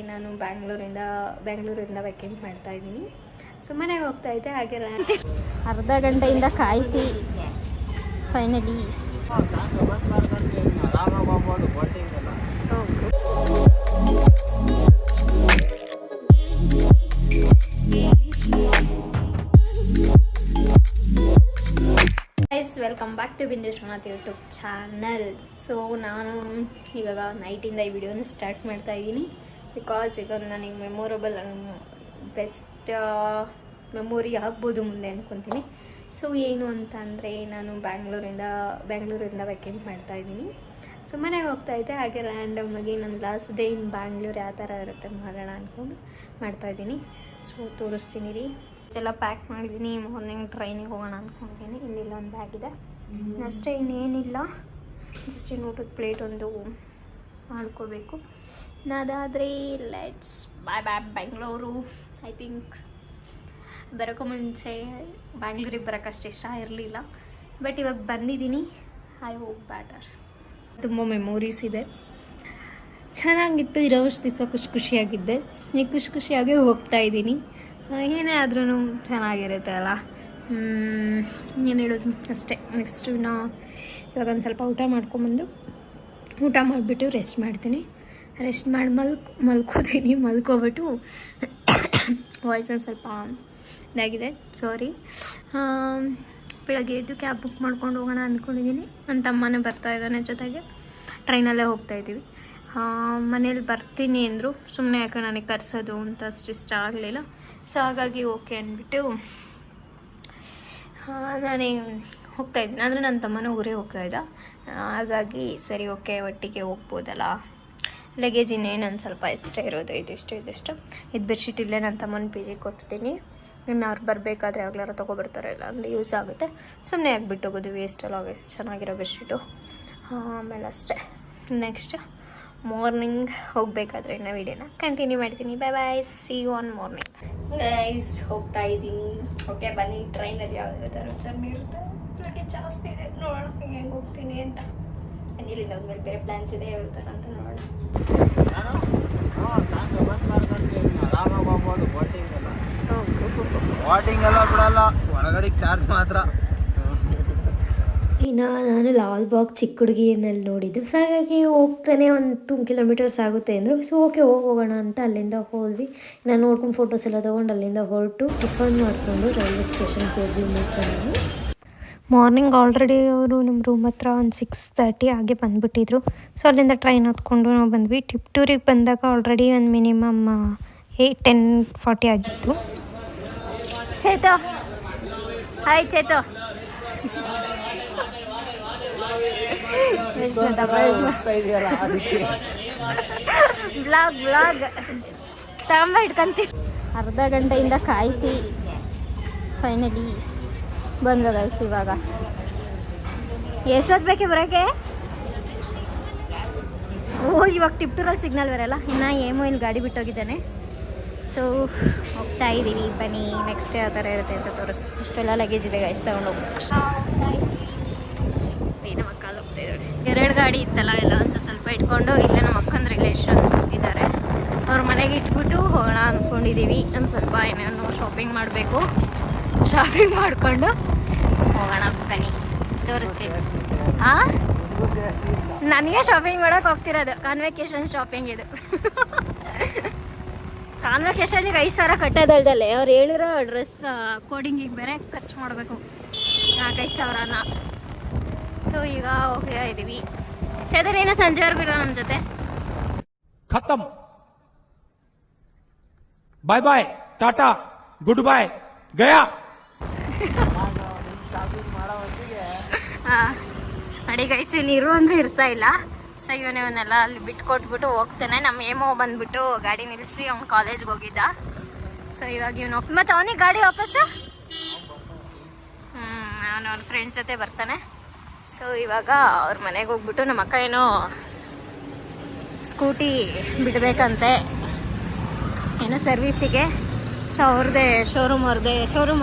ನಾನು ಬೆಂಗಳೂರಿಂದ ವೆಕೆಂಟ್ ಮಾಡ್ತಾ ಇದ್ದೀನಿ. ಸುಮ್ಮನೆ ಹೋಗ್ತಾ ಇದ್ದೆ, ಹಾಗೆ ಅರ್ಧ ಗಂಟೆಯಿಂದ ಕಾಯಿಸಿ ಫೈನಲಿ ವೆಲ್ಕಮ್ ಬ್ಯಾಕ್ ಟು ಬಿಂದು ಶ್ರೀನಾಥ್ ಯೂಟ್ಯೂಬ್ ಚಾನಲ್. ಸೊ ನಾನು ಇವಾಗ ನೈಟಿಂದ ಈ ವಿಡಿಯೋನ ಸ್ಟಾರ್ಟ್ ಮಾಡ್ತಾ ಇದ್ದೀನಿ. ಬಿಕಾಸ್ ಇದೊಂದು ನನಗೆ ಮೆಮೊರಬಲ್ ಬೆಸ್ಟ್ ಮೆಮೊರಿ ಆಗ್ಬೋದು ಮುಂದೆ ಅಂದ್ಕೊತೀನಿ. ಸೊ ಏನು ಅಂತ ಅಂದರೆ, ನಾನು ಬೆಂಗಳೂರಿಂದ ವೆಕೆಂಟ್ ಮಾಡ್ತಾ ಇದ್ದೀನಿ. ಸುಮ್ಮನೆ ಹೋಗ್ತಾ ಇದ್ದೆ, ಹಾಗೆ ರ್ಯಾಂಡಮಾಗಿ ನನ್ನ ಲಾಸ್ಟ್ ಡೇ ಇನ್ ಬ್ಯಾಂಗ್ಳೂರ್ ಯಾವ ಥರ ಇರುತ್ತೆ ಮಾಡೋಣ ಅಂದ್ಕೊಂಡು ಮಾಡ್ತಾಯಿದ್ದೀನಿ. ಸೊ ತೋರಿಸ್ತೀನಿ ರೀ. ಎಲ್ಲ ಪ್ಯಾಕ್ ಮಾಡಿದ್ದೀನಿ. ಮಾರ್ನಿಂಗ್ ಟ್ರೈನಿಗೆ ಹೋಗೋಣ ಅಂದ್ಕೊಂಡಿದ್ದೀನಿ. ಇನ್ನಿಲ್ಲ ಒಂದು ಬ್ಯಾಗ್ ಇದೆ ಅಷ್ಟೇ, ಇನ್ನೇನಿಲ್ಲ. ಜಸ್ಟ್ ಊಟದ ಪ್ಲೇಟ್ ಒಂದು ಮಾಡ್ಕೋಬೇಕು. ಅದಾದರೆ let's bye Bengaluru. I think ಬರೋಕ್ಕೂ ಮುಂಚೆ ಬ್ಯಾಂಗ್ಳೂರಿಗೆ ಬರೋಕ್ಕಷ್ಟು ಇಷ್ಟ ಇರಲಿಲ್ಲ, ಬಟ್ ಇವಾಗ ಬಂದಿದ್ದೀನಿ. I hope better. ತುಂಬ ಮೆಮೊರೀಸ್ ಇದೆ, ಚೆನ್ನಾಗಿತ್ತು. ಇರೋಷ್ಟು ದಿವಸ ಖುಷಿಯಾಗಿದ್ದೆ, ಈಗ ಖುಷಿಯಾಗಿ ಹೋಗ್ತಾ ಇದ್ದೀನಿ. ಏನೇ ಆದ್ರೂ ಚೆನ್ನಾಗಿರುತ್ತೆ ಅಲ್ಲ. ಏನು ಹೇಳೋದು ಅಷ್ಟೇ. ನೆಕ್ಸ್ಟು ಇವಾಗ ಒಂದು ಸ್ವಲ್ಪ ಊಟ ಮಾಡ್ಕೊಂಬಂದು ಊಟ ಮಾಡಿಬಿಟ್ಟು ರೆಸ್ಟ್ ಮಾಡ್ತೀನಿ. ರೆಸ್ಟ್ ಮಾಡಿ ಮಲ್ಕೋತೀನಿ. ಮಲ್ಕೊಬಿಟ್ಟು ವಾಯ್ಸ್ ಒಂದು ಸ್ವಲ್ಪ ಇದಾಗಿದೆ, ಸಾರಿ. ಬೆಳಗ್ಗೆ ಎದ್ದು ಕ್ಯಾಬ್ ಬುಕ್ ಮಾಡ್ಕೊಂಡು ಹೋಗೋಣ ಅಂದ್ಕೊಂಡಿದ್ದೀನಿ. ನನ್ನ ತಮ್ಮನೇ ಬರ್ತಾ ಇದ್ದಾನೆ ಜೊತೆಗೆ. ಟ್ರೈನಲ್ಲೇ ಹೋಗ್ತಾಯಿದ್ದೀವಿ. ಮನೇಲಿ ಬರ್ತೀನಿ ಅಂದರು. ಸುಮ್ಮನೆ ಯಾಕೆ ನನಗೆ ಕರೆಸೋದು ಅಂತ ಅಷ್ಟು ಇಷ್ಟ ಆಗಲಿಲ್ಲ. ಸೊ ಹಾಗಾಗಿ ಓಕೆ ಅಂದ್ಬಿಟ್ಟು ನಾನೇ ಹೋಗ್ತಾಯಿದ್ದೀನಿ. ಅಂದರೆ ನನ್ನ ತಮ್ಮನೂ ಊರೇ ಹೋಗ್ತಾಯಿದ್ದ, ಹಾಗಾಗಿ ಸರಿ ಓಕೆ ಒಟ್ಟಿಗೆ ಹೋಗ್ಬೋದಲ್ಲ. ಲಗೇಜ್ ಇನ್ನೇನು ಒಂದು ಸ್ವಲ್ಪ ಇಷ್ಟ ಇರೋದು, ಇದಿಷ್ಟು ಇದು ಬೆಡ್ಶೀಟ್ ಇಲ್ಲೇ ನನ್ನ ತಮ್ಮನ ಪಿ ಜಿಗೆ ಕೊಡ್ತೀನಿ. ಇನ್ನು ಅವ್ರು ಬರಬೇಕಾದ್ರೆ ಯಾವಾಗಲಾರ ತೊಗೊಬರ್ತಾರೆ, ಇಲ್ಲ ಅಂದರೆ ಯೂಸ್ ಆಗುತ್ತೆ. ಸುಮ್ಮನೆ ಆಗಿಬಿಟ್ಟು ಹೋಗೋದು ವೇಸ್ಟ್ ಚೆನ್ನಾಗಿರೋ ಬೆಡ್ಶೀಟು. ಆಮೇಲೆ ಅಷ್ಟೇ. ನೆಕ್ಸ್ಟ್ ಮಾರ್ನಿಂಗ್ ಹೋಗಬೇಕಾದ್ರೆ ಇನ್ನು ವೀಡಿಯೋನ ಕಂಟಿನ್ಯೂ ಮಾಡ್ತೀನಿ. Bye, see you on morning. Guys ಹೋಗ್ತಾ ಇದ್ದೀನಿ. ಓಕೆ ಬನ್ನಿ. ಟ್ರೈನಲ್ಲಿ ಯಾವುದೇ ಥರ ಜರ್ನಿ ಇರುತ್ತೆ, ಲಗೇಜ್ ಜಾಸ್ತಿ ಇದೆ. ನೋಡೋಣ ಹೆಂಗೆ ಹೋಗ್ತೀನಿ ಅಂತ. ಇಲ್ಲಿಂದ ಹೋದ್ಮೇಲೆ ಬೇರೆ ಪ್ಲ್ಯಾನ್ಸ್ ಇದೆ, ಯಾವ ಥರ ಅಂತ ನೋಡೋಣ. ಇನ್ನು ನಾನು ಲಾಲ್ಬಾಗ್ ಚಿಕ್ಕ ಹುಡುಗಿನಲ್ಲಿ ನೋಡಿದ್ದು. ಸೊ ಹಾಗಾಗಿ ಹೋಗ್ತಾನೆ ಒಂದು 2 ಕಿಲೋಮೀಟರ್ಸ್ ಆಗುತ್ತೆ ಅಂದರು. ಸೊ ಓಕೆ ಹೋಗೋಣ ಅಂತ ಅಲ್ಲಿಂದ ಹೋದ್ವಿ. ನಾನು ನೋಡ್ಕೊಂಡು ಫೋಟೋಸ್ ಎಲ್ಲ ತೊಗೊಂಡು ಅಲ್ಲಿಂದ ಹೊರಟು ಟಿಫನ್ ಮಾಡಿಕೊಂಡು ರೈಲ್ವೆ ಸ್ಟೇಷನ್ಗೆ ಹೋದ್ವಿ. 3 ಜನ. ಮಾರ್ನಿಂಗ್ ಆಲ್ರೆಡಿ ಅವರು ನಮ್ಮ ರೂಮ್ ಹತ್ರ ಒಂದು 6:30 ಹಾಗೆ ಬಂದುಬಿಟ್ಟಿದ್ರು. ಸೊ ಅಲ್ಲಿಂದ ಟ್ರೈನ್ ಹತ್ಕೊಂಡು ನಾವು ಬಂದ್ವಿ. ಟಿಪ್ಟೂರಿಗೆ ಬಂದಾಗ ಆಲ್ರೆಡಿ ಒಂದು ಮಿನಿಮಮ್ 10:40 ಆಗಿತ್ತು. ಚೇತೋ, ಹಾಯ್ ಚೇತೋ. ಬ್ಲಾಗ್ ತಗೊಂಬ ಇಟ್ಕೊಂತೀವಿ. ಅರ್ಧ ಗಂಟೆಯಿಂದ ಕಾಯಿಸಿ ಫೈನಲಿ ಬಂದ ಗೈಸ್. ಇವಾಗ ಎಷ್ಟೊತ್ತು ಬೇಕೆ ಬರೋಕ್ಕೆ? ಇವಾಗ ಟಿಪ್ಟೂರಲ್ಲಿ ಸಿಗ್ನಲ್ ಬರಲ್ಲ. ಇನ್ನು ಇಲ್ಲಿ ಗಾಡಿ ಬಿಟ್ಟೋಗಿದ್ದಾನೆ. ಸೊ ಹೋಗ್ತಾ ಇದ್ದೀವಿ, ಬನ್ನಿ. ನೆಕ್ಸ್ಟ್ ಯಾವ ಥರ ಇರುತ್ತೆ ಅಂತ ತೋರಿಸ್ತೀವಿ. ಅಷ್ಟೆಲ್ಲ ಲಗೇಜ್ ಇದೆ ಗೈಸ್, ತೊಗೊಂಡೋಗಿ. ನಮ್ಮ ಅಕ್ಕ ಹೋಗ್ತಾ ಇದ್ದಾಳೆ. 2 ಗಾಡಿ ಇತ್ತಲ್ಲ, ಎಲ್ಲ ಒಂದು ಸ್ವಲ್ಪ ಇಟ್ಕೊಂಡು ಇಲ್ಲೇ ನಮ್ಮ ಅಕ್ಕನ ರಿಲೇಷನ್ಸ್ ಇದ್ದಾರೆ, ಅವ್ರ ಮನೆಗೆ ಇಟ್ಬಿಟ್ಟು ಹೋಗೋಣ ಅಂದ್ಕೊಂಡಿದ್ದೀವಿ. ಒಂದು ಸ್ವಲ್ಪ ಏನೇನೋ ಶಾಪಿಂಗ್ ಮಾಡಬೇಕು. ಶಾಪಿಂಗ್ ಮಾಡಿಕೊಂಡು ಹೋಗೋಣ, ಬನ್ನಿ ತೋರಿಸ್ತೀವಿ. ಹಾಂ, ನನಗೆ ಶಾಪಿಂಗ್ ಮಾಡೋಕೆ ಹೋಗ್ತಿರೋದು. ಕಾನ್ವೆಕೇಶನ್ ಶಾಪಿಂಗ್ ಇದು. ಕಾನ್ವೆಕೇಶನ್ಗೆ 5,000 ಕಟ್ಟೋದಲ್ದಲ್ಲೇ ಅವ್ರು ಹೇಳಿರೋ ಡ್ರೆಸ್ ಕೋಡಿಂಗಿಗೆ ಬೇರೆ ಖರ್ಚು ಮಾಡಬೇಕು 4-5,000ನ. ಸೊ ಈಗ ಹೋಗ್ತಾ ಇದ್ದೀವಿ. ಚೇತನೇನು ಸಂಜೆವರೆಗೂ ಇರೋ ನಮ್ಮ ಜೊತೆ. ಖತಮ್, ಬಾಯ್ ಬಾಯ್, ಟಾಟಾ, ಗುಡ್ ಬಾಯ್, ಗಯಾ. ಅಡಿ ಗೈಸ್, ನೀರು ಅಂದ್ರೆ ಇರ್ತಾ ಇಲ್ಲ. ಸೊ ಇವನ್ನೆಲ್ಲ ಅಲ್ಲಿ ಬಿಟ್ಕೊಟ್ಬಿಟ್ಟು ಹೋಗ್ತಾನೆ. ನಮ್ಮ ಏಮೋ ಬಂದ್ಬಿಟ್ಟು ಗಾಡಿ ನಿಲ್ಲಿಸಿ ಅವ್ನು ಕಾಲೇಜ್ಗೆ ಹೋಗಿದ್ದ. ಸೊ ಇವಾಗ ಇವನು ಮತ್ತೆ ಅವನಿಗೆ ಗಾಡಿ ವಾಪಸ್ಸು ಅವನು ಅವ್ನ ಫ್ರೆಂಡ್ಸ್ ಜೊತೆ ಬರ್ತಾನೆ. ಸೊ ಇವಾಗ ಅವ್ರ ಮನೆಗೆ ಹೋಗ್ಬಿಟ್ಟು ನಮ್ಮ ಅಕ್ಕ ಏನೋ ಸ್ಕೂಟಿ ಬಿಡಬೇಕಂತೆ ಏನೋ ಸರ್ವೀಸಿಗೆ. ಸೊ ಅವ್ರದ್ದೇ ಶೋರೂಮ್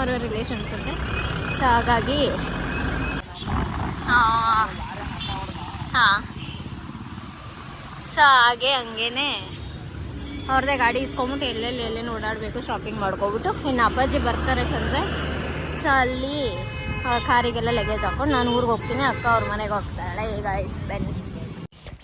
ಅವ್ರ ರಿಲೇಷನ್ಸ್ ಅಂತೆ. ಸೊ ಹಾಗಾಗಿ ಹಾಂ, ಸೊ ಹಾಗೆ ಹಂಗೇನೆ ಅವ್ರದ್ದೇ ಗಾಡಿ ಇಸ್ಕೊಂಬಿಟ್ಟು ಎಲ್ಲೆಲ್ಲಿ ಓಡಾಡಬೇಕು ಶಾಪಿಂಗ್ ಮಾಡ್ಕೊಬಿಟ್ಟು ಇನ್ನು ಅಪ್ಪಾಜಿ ಬರ್ತಾರೆ ಸಂಜೆ. ಸೊ ಅಲ್ಲಿ ಕಾರಿಗೆಲ್ಲ ಲಗೇಜ್ ಹಾಕೊಂಡು ನಾನು ಊರಿಗೆ ಹೋಗ್ತೀನಿ, ಅಕ್ಕ ಅವ್ರ ಮನೆಗೆ ಹೋಗ್ತಾಳೆ. ಈಗ ಬನ್ನಿ.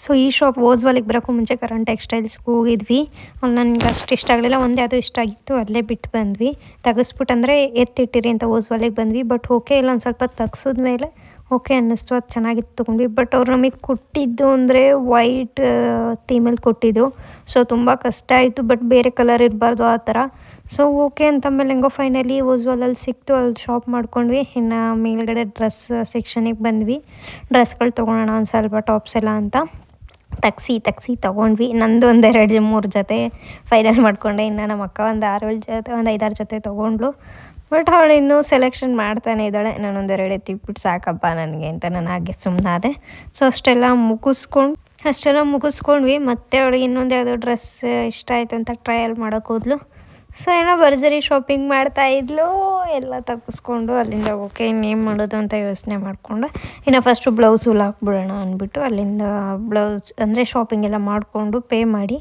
ಸೊ ಈ ಶಾಪ್ ಓಸ್ವಾಲಿಗೆ ಬರೋಕ್ಕೂ ಮುಂಚೆ ಕರಣ್ ಟೆಕ್ಸ್ಟೈಲ್ಸ್ಗೆ ಹೋಗಿದ್ವಿ. ಅಲ್ಲಿ ನನಗೆ ಅಷ್ಟು ಇಷ್ಟ ಆಗಲಿಲ್ಲ, ಒಂದೇ ಅದು ಇಷ್ಟ ಆಗಿತ್ತು, ಅಲ್ಲೇ ಬಿಟ್ಟು ಬಂದ್ವಿ. ತೆಗೆಸ್ಬಿಟ್ಟು ಅಂದರೆ ಎತ್ತಿಟ್ಟಿರಿ ಅಂತ ಓಸ್ವಾಲಿಗೆ ಬಂದ್ವಿ. ಬಟ್ ಓಕೆ ಇಲ್ಲ, ಒಂದು ಸ್ವಲ್ಪ ತೆಗ್ಸಿದ್ಮೇಲೆ ಓಕೆ ಅನ್ನಿಸ್ತು, ಅದು ಚೆನ್ನಾಗಿತ್ತು ತೊಗೊಂಡ್ವಿ. ಬಟ್ ಅವ್ರು ನಮಗೆ ಕೊಟ್ಟಿದ್ದು ಅಂದರೆ ವೈಟ್ ಥೀಮಲ್ಲಿ ಕೊಟ್ಟಿದ್ರು. ಸೊ ತುಂಬ ಕಷ್ಟ ಆಯಿತು, ಬಟ್ ಬೇರೆ ಕಲರ್ ಇರಬಾರ್ದು ಆ ಥರ. ಸೊ ಓಕೆ ಅಂತಂದಮೇಲೆ ಹೆಂಗೋ ಫೈನಲಿ ಓಸ್ವಾಲಲ್ಲಿ ಸಿಕ್ತು, ಅಲ್ಲಿ ಶಾಪ್ ಮಾಡ್ಕೊಂಡ್ವಿ. ಇನ್ನು ಮೇಲ್ಗಡೆ ಡ್ರೆಸ್ ಸೆಕ್ಷನಿಗೆ ಬಂದ್ವಿ. ಡ್ರೆಸ್ಗಳು ತೊಗೊಳೋಣ ಒಂದು ಸ್ವಲ್ಪ ಟಾಪ್ಸ್ ಎಲ್ಲ ಅಂತ ತಗ್ಸಿ ತೊಗೊಂಡ್ವಿ. ನಂದು ಒಂದು 2-3 ಜೊತೆ ಫೈನಲ್ ಮಾಡಿಕೊಂಡೆ. ಇನ್ನು ನಮ್ಮ ಅಕ್ಕ ಒಂದು 6-7 ಜೊತೆ, ಒಂದು 5-6 ಜೊತೆ ತೊಗೊಂಡ್ಳು. ಬಟ್ ಅವಳು ಇನ್ನೂ ಸೆಲೆಕ್ಷನ್ ಮಾಡ್ತಾನೆ ಇದ್ದಾಳೆ. ನಾನೊಂದೆರಡು ಎತ್ತಿಬಿಟ್ಟು ಸಾಕಪ್ಪ ನನಗೆ ಅಂತ ನಾನು ಹಾಗೆ ಸುಮ್ಮನಾದೆ. ಸೊ ಅಷ್ಟೆಲ್ಲ ಮುಗಿಸ್ಕೊಂಡ್ವಿ. ಮತ್ತೆ ಅವಳಿಗೆ ಇನ್ನೊಂದು ಯಾವುದೋ ಡ್ರೆಸ್ ಇಷ್ಟ ಆಯಿತು ಅಂತ ಟ್ರಯಲ್ ಮಾಡೋಕೆ ಹೋದ್ಲು. ಸೊ ಏನೋ ಭರ್ಜರಿ ಶಾಪಿಂಗ್ ಮಾಡ್ತಾಯಿದ್ಲು. ಎಲ್ಲ ತೆಗೆಸ್ಕೊಂಡು ಅಲ್ಲಿಂದ ಓಕೆ ಇನ್ನೇನು ಮಾಡೋದು ಅಂತ ಯೋಚನೆ ಮಾಡಿಕೊಂಡು ಇನ್ನು ಫಸ್ಟು ಬ್ಲೌಸ್ ಹಾಕ್ಬಿಡೋಣ ಅಂದ್ಬಿಟ್ಟು ಅಲ್ಲಿಂದ ಬ್ಲೌಸ್ ಅಂದರೆ ಶಾಪಿಂಗ್ ಎಲ್ಲ ಮಾಡಿಕೊಂಡು ಪೇ ಮಾಡಿ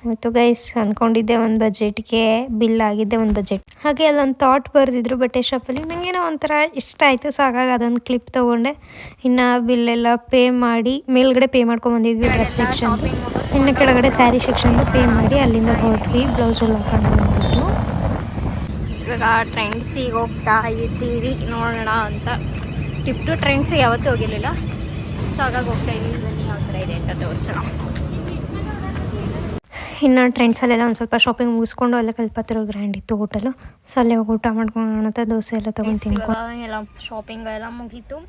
ಆಯಿತು ಗೈಸ್. ಅಂದ್ಕೊಂಡಿದ್ದೆ ಒಂದು ಬಜೆಟ್ಗೆ, ಬಿಲ್ ಆಗಿದ್ದೆ ಒಂದು ಬಜೆಟ್. ಹಾಗೆ ಅಲ್ಲೊಂದು ಥಾಟ್ ಬರೆದಿದ್ರು ಬಟ್ಟೆ ಶಾಪಲ್ಲಿ, ನನಗೇನೋ ಒಂಥರ ಇಷ್ಟ ಆಯಿತು. ಸೊ ಹಾಗಾಗಿ ಅದೊಂದು ಕ್ಲಿಪ್ ತೊಗೊಂಡೆ. ಇನ್ನು ಬಿಲ್ಲೆಲ್ಲ ಪೇ ಮಾಡಿ ಮೇಲ್ಗಡೆ ಪೇ ಮಾಡ್ಕೊಂಬಂದಿದ್ವಿ ಡ್ರೆಸ್ ಸೆಕ್ಷನ್, ಇನ್ನು ಕೆಳಗಡೆ ಸ್ಯಾರಿ ಸೆಕ್ಷನ್ದು ಪೇ ಮಾಡಿ ಅಲ್ಲಿಂದ ಹೊರಟ್ವಿ ಬ್ಲೌಸ್ ಎಲ್ಲ ಹಾಕೊಂಡು ಬಂದ್ಬಿಟ್ಟು. ಇವಾಗ ಟ್ರೆಂಡ್ಸಿಗೆ ಹೋಗ್ತಾ ಇದ್ದೀವಿ ನೋಡೋಣ ಅಂತ. ಟಿಪ್ ಟು ಟ್ರೆಂಡ್ಸಿಗೆ ಯಾವತ್ತೂ ಹೋಗಿರಲಿಲ್ಲ, ಸೊ ಹಾಗಾಗಿ ಹೋಗ್ತಾ ಇದ್ದೀವಿ. ಬನ್ನಿ ಯಾವ ಥರ ಇದೆ ಅಂತ ತೋರಿಸೋಣ. ಇನ್ನು ಟ್ರೆಂಡ್ಸಲ್ಲೆಲ್ಲ ಒಂದು ಸ್ವಲ್ಪ ಶಾಪಿಂಗ್ ಮುಗಿಸ್ಕೊಂಡು ಅಲ್ಲೇ ಕಲ್ಪತ್ತಿರೋ ಗ್ರ್ಯಾಂಡ್ ಇತ್ತು ಹೋಟೆಲು. ಸೊ ಅಲ್ಲೇ ಹೋಗಿ ಊಟ ಮಾಡ್ಕೊಂಡು ಅಂತ ದೋಸೆ ಎಲ್ಲ ತೊಗೊಂತೀನಿ. ಎಲ್ಲ ಶಾಪಿಂಗ್ ಎಲ್ಲ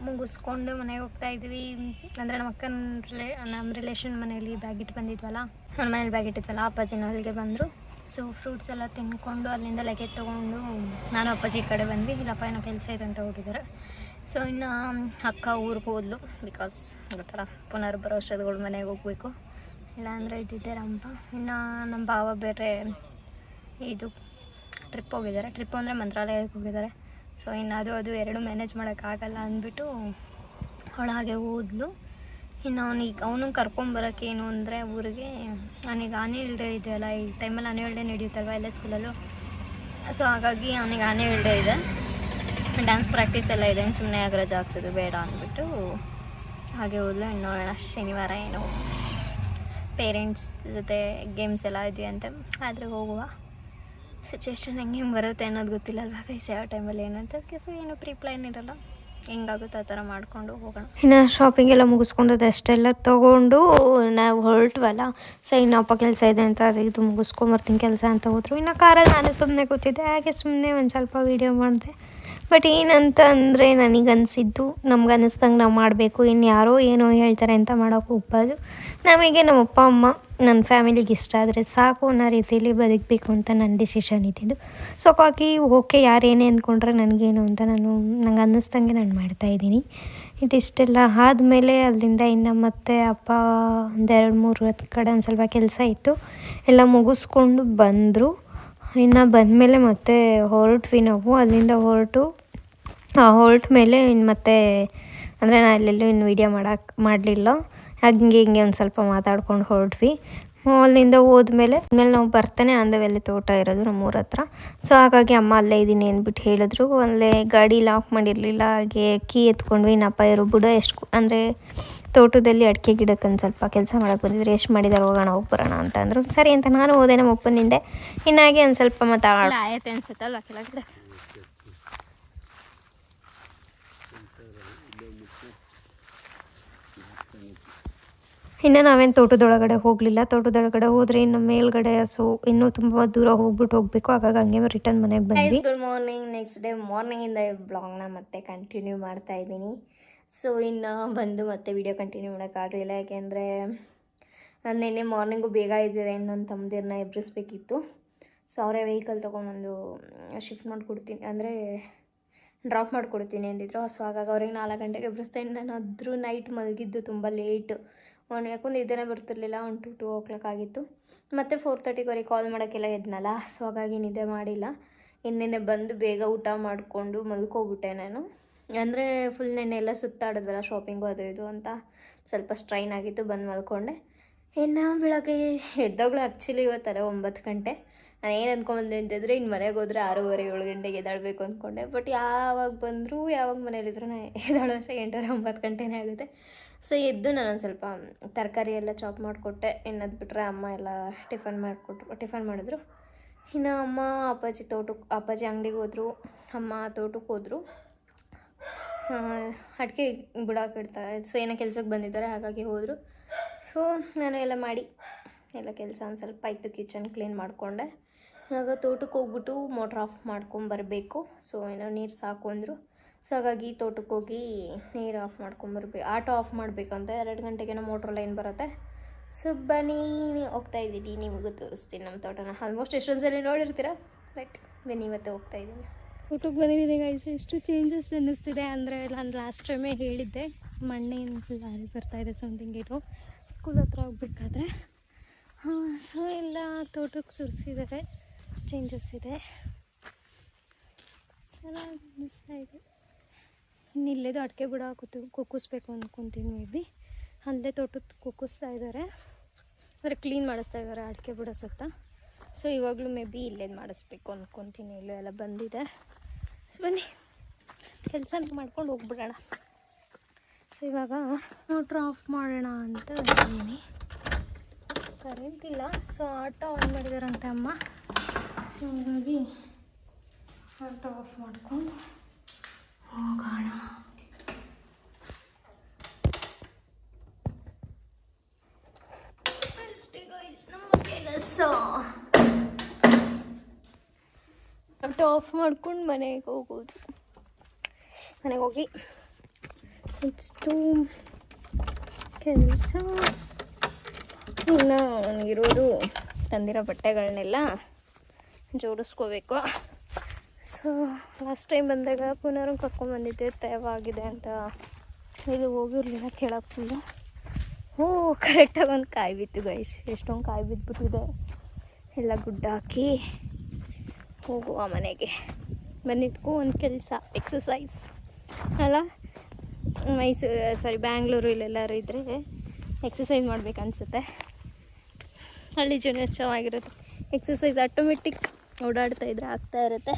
ಮುಗಿಸ್ಕೊಂಡು ಮನೆಗೆ ಹೋಗ್ತಾ ಇದ್ವಿ. ಅಂದರೆ ನಮ್ಮ ರಿಲೇಷನ್ ಮನೇಲಿ ಬ್ಯಾಗ್ ಇಟ್ಟು ಬಂದಿದ್ವಲ್ಲ, ನನ್ನ ಮನೇಲಿ ಬ್ಯಾಗ್ ಇಟ್ಟಿದ್ವಲ್ಲ, ಅಪ್ಪಾಜಿನ ಅಲ್ಲಿಗೆ ಬಂದರು. ಸೊ ಫ್ರೂಟ್ಸ್ ಎಲ್ಲ ತಿನ್ಕೊಂಡು ಅಲ್ಲಿಂದ ಲಗೇಜ್ ತೊಗೊಂಡು ನಾನು ಅಪ್ಪಾಜಿ ಈ ಕಡೆ ಬಂದ್ವಿ. ಇಲ್ಲಪ್ಪ ಏನೋ ಕೆಲಸ ಇದೆ ಅಂತ ಹೋಗಿದ್ದಾರೆ. ಸೊ ಇನ್ನು ಅಕ್ಕ ಊರಿಗೆ ಹೋದ್ಲು, ಬಿಕಾಸ್ ಗೊತ್ತಲ್ಲ ಪುನರ್ ಬರೋ ವರ್ಷದಗಳು ಮನೆಗೆ ಹೋಗಬೇಕು, ಇಲ್ಲಾಂದರೆ ಇದ್ದಿದ್ದೆ ರಂಪ. ಇನ್ನು ನಮ್ಮ ಭಾವ ಬೇರೆ ಇದು ಟ್ರಿಪ್ ಹೋಗಿದ್ದಾರೆ. ಟ್ರಿಪ್ ಅಂದರೆ ಮಂತ್ರಾಲಯಕ್ಕೆ ಹೋಗಿದ್ದಾರೆ. ಸೊ ಇನ್ನು ಅದು ಎರಡು ಮ್ಯಾನೇಜ್ ಮಾಡೋಕ್ಕಾಗಲ್ಲ ಅಂದ್ಬಿಟ್ಟು ಅವಳು ಹಾಗೆ ಹೋದ್ಲು. ಇನ್ನು ಅವನು ಕರ್ಕೊಂಬರೋಕ್ಕೇನು ಅಂದರೆ ಊರಿಗೆ ಅವನಿಗೆ ಆನ್ಯುವಲ್ ಡೇ ಇದೆಯಲ್ಲ, ಈ ಟೈಮಲ್ಲಿ ಆನ್ಯುವಲ್ ಡೇ ನಡೆಯುತ್ತಲ್ವ ಎಲ್ಲ ಸ್ಕೂಲಲ್ಲೂ. ಸೊ ಹಾಗಾಗಿ ಅವನಿಗೆ ಆನ್ಯುವಲ್ ಡೇ ಇದೆ, ಡ್ಯಾನ್ಸ್ ಪ್ರಾಕ್ಟೀಸ್ ಎಲ್ಲ ಇದೆ, ಸುಮ್ಮನೆ ಆಗ ರಜೆ ಹಾಕ್ಸೋದು ಬೇಡ ಅಂದ್ಬಿಟ್ಟು ಹಾಗೆ ಹೋದ್ಲು. ಇನ್ನು ನೋಡೋಣ ಶನಿವಾರ ಏನೋ ಪೇರೆಂಟ್ಸ್ ಜೊತೆ ಗೇಮ್ಸ್ ಎಲ್ಲ ಇದೆಯಾ ಅಂತ, ಆದರೆ ಹೋಗುವ ಸಿಚುವೇಶನ್ ಹೆಂಗೆ ಬರುತ್ತೆ ಅನ್ನೋದು ಗೊತ್ತಿಲ್ಲ ಅಲ್ವಾ ಗೈಸ್, ಯಾವ ಟೈಮಲ್ಲಿ ಏನು ಅಂತ. ಅದಕ್ಕೆ ಸೊ ಏನು ಪ್ರೀ ಪ್ಲ್ಯಾನ್ ಇರೋಲ್ಲ, ಹೆಂಗಾಗುತ್ತೆ ಆ ಥರ ಮಾಡಿಕೊಂಡು ಹೋಗೋಣ. ಇನ್ನು ಶಾಪಿಂಗ್ ಎಲ್ಲ ಮುಗಿಸ್ಕೊಂಡು ಅಷ್ಟೆಲ್ಲ ತೊಗೊಂಡು ನಾವು ಹೊರಟ್ವಲ್ಲ. ಸೊ ಇನ್ನೊಬ್ಬ ಕೆಲಸ ಇದೆ ಅಂತ ಅದು ಇದು ಮುಗಿಸ್ಕೊಂಬರ್ತೀನಿ ಕೆಲಸ ಅಂತ ಹೋದ್ರು. ಇನ್ನು ಕಾರಲ್ಲಿ ನಾನೇ ಸುಮ್ಮನೆ ಕೂತಿದ್ದೆ, ಹಾಗೆ ಸುಮ್ಮನೆ ಒಂದು ಸ್ವಲ್ಪ ವೀಡಿಯೋ ಮಾಡಿದೆ. ಬಟ್ ಏನಂತ ಅಂದರೆ ನನಗನ್ಸಿದ್ದು ನಮ್ಗೆ ಅನ್ನಿಸ್ದಂಗೆ ನಾವು ಮಾಡಬೇಕು, ಇನ್ನು ಯಾರೋ ಏನೋ ಹೇಳ್ತಾರೆ ಅಂತ ಮಾಡೋಕೆ ಹೋಗ್ಬಾರ್ದು. ನಮಗೆ ನಮ್ಮ ಅಪ್ಪ ಅಮ್ಮ ನನ್ನ ಫ್ಯಾಮಿಲಿಗೆ ಇಷ್ಟ ಆದರೆ ಸಾಕು ಅನ್ನೋ ರೀತಿಯಲ್ಲಿ ಬದುಕಬೇಕು ಅಂತ ನನ್ನ ಡಿಸಿಷನ್ ಇದ್ದಿದ್ದು. ಸೊ ಹಾಗಾಗಿ ಓಕೆ ಯಾರೇನೇ ಅಂದ್ಕೊಂಡ್ರೆ ನನಗೇನು ಅಂತ ನಂಗೆ ಅನ್ನಿಸ್ದಂಗೆ ನಾನು ಮಾಡ್ತಾಯಿದ್ದೀನಿ. ಇದಿಷ್ಟೆಲ್ಲ ಆದಮೇಲೆ ಅಲ್ಲಿಂದ ಇನ್ನು ಮತ್ತೆ ಅಪ್ಪ ಒಂದು 2-3 ಕಡೆ ಒಂದು ಸ್ವಲ್ಪ ಕೆಲಸ ಇತ್ತು, ಎಲ್ಲ ಮುಗಿಸ್ಕೊಂಡು ಬಂದರು. ಇನ್ನು ಬಂದಮೇಲೆ ಮತ್ತೆ ಹೊರಟ್ವಿ ನಾವು. ಅಲ್ಲಿಂದ ಹೊರಟ ಮೇಲೆ ಇನ್ನು ಮತ್ತೆ ಅಂದರೆ ನಾನು ಅಲ್ಲೆಲ್ಲೂ ಇನ್ನು ವೀಡಿಯೋ ಮಾಡಲಿಲ್ಲ, ಹಂಗೆ ಒಂದು ಸ್ವಲ್ಪ ಮಾತಾಡ್ಕೊಂಡು ಹೊರಟ್ವಿ. ಅಲ್ಲಿಂದ ಹೋದ್ಮೇಲೆ ನಾವು ಬರ್ತಾನೆ ಅಂದವೆಲ್ಲಿ ತೋಟ ಇರೋದು ನಮ್ಮೂರ ಹತ್ರ. ಸೊ ಹಾಗಾಗಿ ಅಮ್ಮ ಅಲ್ಲೇ ಇದ್ದೀನಿ ಅಂದ್ಬಿಟ್ಟು ಹೇಳಿದ್ರು. ಅಲ್ಲೇ ಗಾಡಿ ಲಾಕ್ ಮಾಡಿರಲಿಲ್ಲ, ಹಾಗೆ ಕೀ ಎತ್ಕೊಂಡ್ವಿ. ನಪ್ಪ ಇರೋ ಬುಡ ಎಷ್ಟು ಅಂದರೆ ತೋಟದಲ್ಲಿ ಅಡಿಕೆ ಗಿಡಕ್ಕೆ ಒಂದು ಸ್ವಲ್ಪ ಕೆಲಸ ಮಾಡೋಕೆ ಬಂದಿದ್ರು, ಎಷ್ಟು ಮಾಡಿದಾರೆ ಹೋಗೋಣ ಹೋಗ್ಬರೋಣ ಅಂತ ಅಂದರು. ಸರಿ ಅಂತ ನಾನು ಹೋದೆ ನಮ್ಮ ಅಪ್ಪನಿಂದೆ. ಇನ್ನಾಗೆ ಒಂದು ಸ್ವಲ್ಪ ಆಯ್ತು ಅನ್ಸುತ್ತಲ್ವ ಕೆಳಗಡೆ. ಇನ್ನು ನಾವೇನು ತೋಟದೊಳಗಡೆ ಹೋಗಲಿಲ್ಲ. ತೋಟದೊಳಗಡೆ ಹೋದರೆ ಇನ್ನು ಮೇಲ್ಗಡೆ ಇನ್ನೂ ತುಂಬ ದೂರ ಹೋಗಬೇಕು. ಹಾಗಾಗಿ ಹಂಗೆ ರಿಟರ್ನ್ ಮನೆಗೆ ಬಂದ್ವಿ. Good morning. ನೆಕ್ಸ್ಟ್ ಡೇ ಮಾರ್ನಿಂಗಿಂದ ಬ್ಲಾಗ್ನ ಮತ್ತೆ ಕಂಟಿನ್ಯೂ ಮಾಡ್ತಾ ಇದ್ದೀನಿ. ಸೊ ಇನ್ನು ಬಂದು ಮತ್ತೆ ವಿಡಿಯೋ ಕಂಟಿನ್ಯೂ ಮಾಡೋಕ್ಕಾಗಲಿಲ್ಲ, ಯಾಕೆಂದರೆ ನಾನು ನಿನ್ನೆ ಮಾರ್ನಿಂಗು ಬೇಗ ಇದ್ದಿದೆ, ಇನ್ನೊಂದು ತಮ್ಮದಿರನ್ನ ಎಬ್ಬಿಸ್ಬೇಕಿತ್ತು. ಸೊ ಅವರೇ ವೆಹಿಕಲ್ ತೊಗೊಂಬಂದು ಶಿಫ್ಟ್ ಮಾಡಿಕೊಡ್ತೀನಿ ಅಂದರೆ ಡ್ರಾಪ್ ಮಾಡಿಕೊಡ್ತೀನಿ ಅಂದಿದ್ರು. ಸೊ ಹಾಗಾಗಿ ಅವ್ರಿಗೆ 4 ಗಂಟೆಗೆ ಎಬ್ಬಿಸ್ತಾ ಇನ್ನು ನಾನು ಆದರೂ ನೈಟ್ ಮಲಗಿದ್ದು ತುಂಬ ಲೇಟು. ಯಾಕಂದ್ರೆ ಇದೇನೇ ಬರ್ತಿರ್ಲಿಲ್ಲ, 1-2 o'clock ಆಗಿತ್ತು. ಮತ್ತು 4:30 ಕಾಲ್ ಮಾಡೋಕ್ಕೆಲ್ಲ ಎದ್ನಲ್ಲ. ಸೊ ಹಾಗಾಗಿ ನಿದ್ದೆ ಮಾಡಿಲ್ಲ. ಇನ್ನೆನ್ನೆ ಬಂದು ಬೇಗ ಊಟ ಮಾಡಿಕೊಂಡು ಮಲ್ಕೋಬಿಟ್ಟೆ ನಾನು. ಅಂದರೆ ಫುಲ್ ನೆನ್ನೆ ಎಲ್ಲ ಸುತ್ತಾಡಿದ್ವಲ್ಲ ಶಾಪಿಂಗು ಅದು ಇದು ಅಂತ ಸ್ವಲ್ಪ ಸ್ಟ್ರೈನ್ ಆಗಿತ್ತು, ಬಂದು ಮಲ್ಕೊಂಡೆ. ಇನ್ನು ಬೆಳಗ್ಗೆ ಎದ್ದಾಗಲೂ ಆ್ಯಕ್ಚುಲಿ ಇವತ್ತಲ್ಲ 9 ಗಂಟೆ. ನಾನು ಏನು ಅಂದ್ಕೊಂಡೆ ಅಂತಂದರೆ ಇನ್ನು ಮನೆಗೆ ಹೋದರೆ 6:30 7 ಗಂಟೆಗೆ ಎದ್ದಾಳಬೇಕು ಅಂದ್ಕೊಂಡೆ. ಬಟ್ ಯಾವಾಗ ಬಂದರೂ ಯಾವಾಗ ಮನೇಲಿದ್ರು ಎದ್ದಾಳೋದ್ರೆ 8:30 9 ಗಂಟೆನೇ ಆಗುತ್ತೆ. ಸೊ ಎದ್ದು ನಾನೊಂದು ಸ್ವಲ್ಪ ತರಕಾರಿ ಎಲ್ಲ ಚಾಪ್ ಮಾಡಿಕೊಟ್ಟೆ. ಇನ್ನದು ಬಿಟ್ಟರೆ ಅಮ್ಮ ಎಲ್ಲ ಟಿಫನ್ ಮಾಡಿದ್ರು. ಇನ್ನು ಅಮ್ಮ ಅಪ್ಪಾಜಿ ಅಂಗಡಿಗೆ ಹೋದರು, ಅಮ್ಮ ತೋಟಕ್ಕೆ ಹೋದರು. ಅಡಿಕೆ ಬಿಡಾಕಿಡ್ತಾರೆ. ಸೊ ಏನೋ ಕೆಲ್ಸಕ್ಕೆ ಬಂದಿದ್ದಾರೆ, ಹಾಗಾಗಿ ಹೋದರು. ಸೊ ನಾನು ಎಲ್ಲ ಕೆಲಸ ಒಂದು ಸ್ವಲ್ಪ ಇತ್ತು, ಕಿಚನ್ ಕ್ಲೀನ್ ಮಾಡಿಕೊಂಡೆ. ಆಗ ತೋಟಕ್ಕೆ ಹೋಗ್ಬಿಟ್ಟು ಮೋಟ್ರ್ ಆಫ್ ಮಾಡ್ಕೊಂಬರಬೇಕು. ಸೊ ಏನೋ ನೀರು ಸಾಕು ಅಂದರು. ಸೊ ಹಾಗಾಗಿ ತೋಟಕ್ಕೆ ಹೋಗಿ ನೀರು ಆಫ್ ಮಾಡ್ಕೊಂಬರ್ಬೇಕು. ಆಟೋ ಆಫ್ ಮಾಡಬೇಕಂತ 2 ಗಂಟೆಗೇನೋ ಮೋಟ್ರ್ ಲೈನ್ ಬರುತ್ತೆ. ಸೊ ಬನ್ನಿ ಹೋಗ್ತಾಯಿದ್ದೀನಿ, ನಿಮಗೂ ತೋರಿಸ್ತೀನಿ ನಮ್ಮ ತೋಟನ. ಆಲ್ಮೋಸ್ಟ್ ಎಷ್ಟೊಂದು ಸಲ ನೋಡಿರ್ತೀರ, ಬಟ್ ಬನ್ನಿ ಇವತ್ತು ಹೋಗ್ತಾಯಿದ್ದೀನಿ. ಊಟಕ್ಕೆ ಬಂದಿದ್ದೀನಿ ಗೈಸ್. ಎಷ್ಟು ಚೇಂಜಸ್ ಅನ್ನಿಸ್ತಿದೆ ಅಂದರೆ, ನಾನು ಲಾಸ್ಟ್ ಟೈಮೇ ಹೇಳಿದ್ದೆ ಮಣ್ಣಿನ ಲಾರಿ ಬರ್ತಾಯಿದೆ ಸಮಥಿಂಗ್ ಇದು ಸ್ಕೂಲ್ ಹತ್ರ ಹೋಗ್ಬೇಕಾದ್ರೆ. ಸೊ ಎಲ್ಲ ತೋಟಕ್ಕೆ ಸುರಿಸಿದ್ದಾರೆ, ಚೇಂಜಸ್ ಇದೆ, ಚೆನ್ನಾಗಿ ಅನ್ನಿಸ್ತಾ ಇದೆ. ಇನ್ನು ಇಲ್ಲೇದು ಅಡಿಕೆ ಬುಡ ಕುಕ್ಕಿಸ್ಬೇಕು ಅಂದ್ಕೊತೀನಿ. ಮೇ ಬಿ ಅಲ್ಲೇ ತೋಟದ ಕುಕ್ಕಿಸ್ತಾ ಇದ್ದಾರೆ, ಅಂದರೆ ಕ್ಲೀನ್ ಮಾಡಿಸ್ತಾ ಇದ್ದಾರೆ ಅಡಿಕೆ ಬುಡ ಸುತ್ತ. ಸೊ ಇವಾಗಲೂ ಮೇ ಬಿ ಇಲ್ಲೇದು ಮಾಡಿಸ್ಬೇಕು ಅಂದ್ಕೊತೀನಿ. ಇಲ್ಲೂ ಎಲ್ಲ ಬಂದಿದೆ. ಬನ್ನಿ ಕೆಲಸ ಮಾಡ್ಕೊಂಡು ಹೋಗ್ಬಿಡೋಣ. ಸೊ ಇವಾಗ ಮೋಟ್ರ್ ಆಫ್ ಮಾಡೋಣ ಅಂತ ಇದ್ದೀನಿ. ಕರೆಂಟ್ ಇಲ್ಲ, ಸೊ ಆಟೋ ಆನ್ ಮಾಡಿದಾರಂತೆ ಅಮ್ಮ. ಹಾಗಾಗಿ ಆಟೋ ಆಫ್ ಮಾಡ್ಕೊಂಡು ಹೋಗೋಣ. ನಮ್ಮ ಕೆಲಸ ಆಟೋ ಆಫ್ ಮಾಡ್ಕೊಂಡು ಮನೆಗೆ ಹೋಗೋದು. ಮನೆಗೆ ಹೋಗಿ ನೆಕ್ಸ್ಟು ಕೆಲಸ. ಇನ್ನು ನನಗಿರೋದು ತಂದಿರೋ ಬಟ್ಟೆಗಳನ್ನೆಲ್ಲ ಜೋಡಿಸ್ಕೋಬೇಕು. ಸೊ ಲಾಸ್ಟ್ ಟೈಮ್ ಬಂದಾಗ ಪುನಃ ಕರ್ಕೊಂಡ್ಬಂದಿದ್ದೆ, ತೇವಾಗಿದೆ ಅಂತ. ಇದು ಹೋಗಿರಲಿಲ್ಲ ಕೇಳೋಕ್ಕೆ ಫುಲ್ಲು. ಕರೆಕ್ಟಾಗಿ ಒಂದು ಕಾಯಿ ಬಿತ್ತು ಗೈಸ್. ಎಷ್ಟೊಂದು ಕಾಯಿ ಬಿದ್ದುಬಿಟ್ಟಿದೆ. ಎಲ್ಲ ಗುಡ್ಡ ಹಾಕಿ ಹೋಗುವ ಮನೆಗೆ. ಬಂದಿದ್ದಕ್ಕೂ ಒಂದು ಕೆಲಸ, ಎಕ್ಸಸೈಸ್ ಅಲ್ಲ. ಬ್ಯಾಂಗ್ಳೂರು ಇಲ್ಲೆಲ್ಲರೂ ಇದ್ದರೆ ಎಕ್ಸಸೈಸ್ ಮಾಡ್ಬೇಕು ಅನಿಸುತ್ತೆ. ಹಳ್ಳಿ ಜನ ಚೆನ್ನಾಗಿರುತ್ತೆ. ಎಕ್ಸಸೈಸ್ ಆಟೋಮೆಟಿಕ್ ಓಡಾಡ್ತಾ ಇದ್ರೆ ಆಗ್ತಾ ಇರುತ್ತೆ.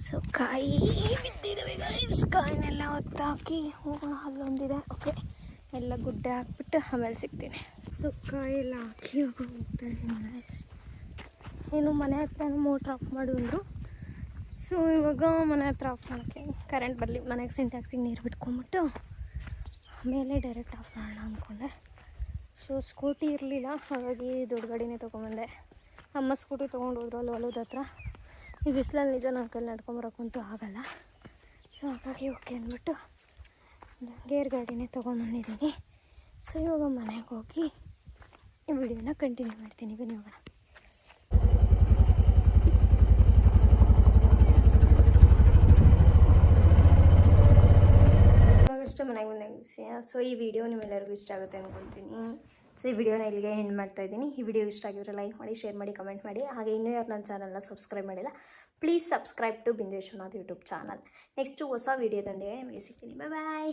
ಸೊ ಕಾಯಿ ಬಿದ್ದಿದ್ದಾವೆ ಗೈಸ್. ಕಾಯಿನೆಲ್ಲ ಹೊತ್ತಾಕಿ ಹೋಗೋಣ. ಅಲ್ಲೊಂದಿದೆ. ಓಕೆ, ಎಲ್ಲ ಗುಡ್ಡೆ ಹಾಕ್ಬಿಟ್ಟು ಆಮೇಲೆ ಸಿಗ್ತೀನಿ. ಸೊ ಕಾಯಿ ಎಲ್ಲ ಹಾಕಿ ಹೋಗ್ತಾ ಇದ್ದೀನಿ ಗೈಸ್. ಏನು ಮನೆ ಹತ್ರ ಮೋಟ್ರ್ ಆಫ್ ಮಾಡಿದ್ರು. ಸೊ ಇವಾಗ ಮನೆ ಹತ್ರ ಆಫ್ ಮಾಡೋಕ್ಕೆ ಕರೆಂಟ್ ಬರಲಿ, ಮನೆಗೆ ಸಿಂಟ್ಯಾಕ್ಸಿಗೆ ನೀರು ಬಿಟ್ಕೊಂಬಿಟ್ಟು ಆಮೇಲೆ ಡೈರೆಕ್ಟ್ ಆಫ್ ಮಾಡೋಣ ಅಂದ್ಕೊಂಡೆ. ಸೊ ಸ್ಕೂಟಿ ಇರಲಿಲ್ಲ, ಹಾಗಾಗಿ ದೊಡ್ಡ ಗಾಡಿನೇ ತೊಗೊಂಬಂದೆ. ಅಮ್ಮ ಸ್ಕೂಟಿ ತೊಗೊಂಡು ಹೋದ್ರು ಅಲ್ಲಿ ಹೊಲದ ಹತ್ರ. ಈ ಬಿಸಿಲಲ್ಲಿ ನಿಜ ನನ್ನ ಕೈಲಿ ನಡ್ಕೊಂಬರೋಕ್ಕಂತೂ ಆಗೋಲ್ಲ. ಸೊ ಹಾಗಾಗಿ ಓಕೆ ಅಂದ್ಬಿಟ್ಟು ಗೇರ್ ಗಾಡಿನೇ ತೊಗೊಂಬಂದಿದ್ದೀನಿ. ಸೊ ಇವಾಗ ಮನೆಗೆ ಹೋಗಿ ಈ ವಿಡಿಯೋನ ಕಂಟಿನ್ಯೂ ಮಾಡ್ತೀನಿ. ಬನ್ನಿ ಹೋಗೋಣ. ಇವಾಗಷ್ಟೇ ಮನೆಗೆ ಬಂದಾಗಿಸಿ. ಸೊ ಈ ವಿಡಿಯೋ ನಿಮ್ಮೆಲ್ಲರಿಗೂ ಇಷ್ಟ ಆಗುತ್ತೆ ಅಂದ್ಕೊಳ್ತೀನಿ. ಸೊ ಈ ವಿಡಿಯೋನ ಇಲ್ಲಿಗೆ ಎಂಡ್ ಮಾಡ್ತಾಯಿದ್ದೀನಿ. ಈ ವಿಡಿಯೋ ಇಷ್ಟ ಆಗಿದ್ರೆ ಲೈಕ್ ಮಾಡಿ, ಶೇರ್ ಮಾಡಿ, ಕಮೆಂಟ್ ಮಾಡಿ. ಹಾಗೆ ಇನ್ನೂ ಯಾರು ನನ್ನ ಚಾನಲ್ನ ಸಬ್ಸ್ಕ್ರೈಬ್ ಮಾಡಿಲ್ಲ, ಪ್ಲೀಸ್ ಸಬ್ಸ್ಕ್ರೈಬ್ ಟು ಬಿಂದು ವಿಶ್ವನಾಥ್ ಯೂಟ್ಯೂಬ್ ಚಾನಲ್. ನೆಕ್ಸ್ಟು ಹೊಸ ವೀಡಿಯೋದೊಂದಿಗೆ ನಿಮಗೆ ಸಿಗ್ತೀನಿ. ಬಾಯ್.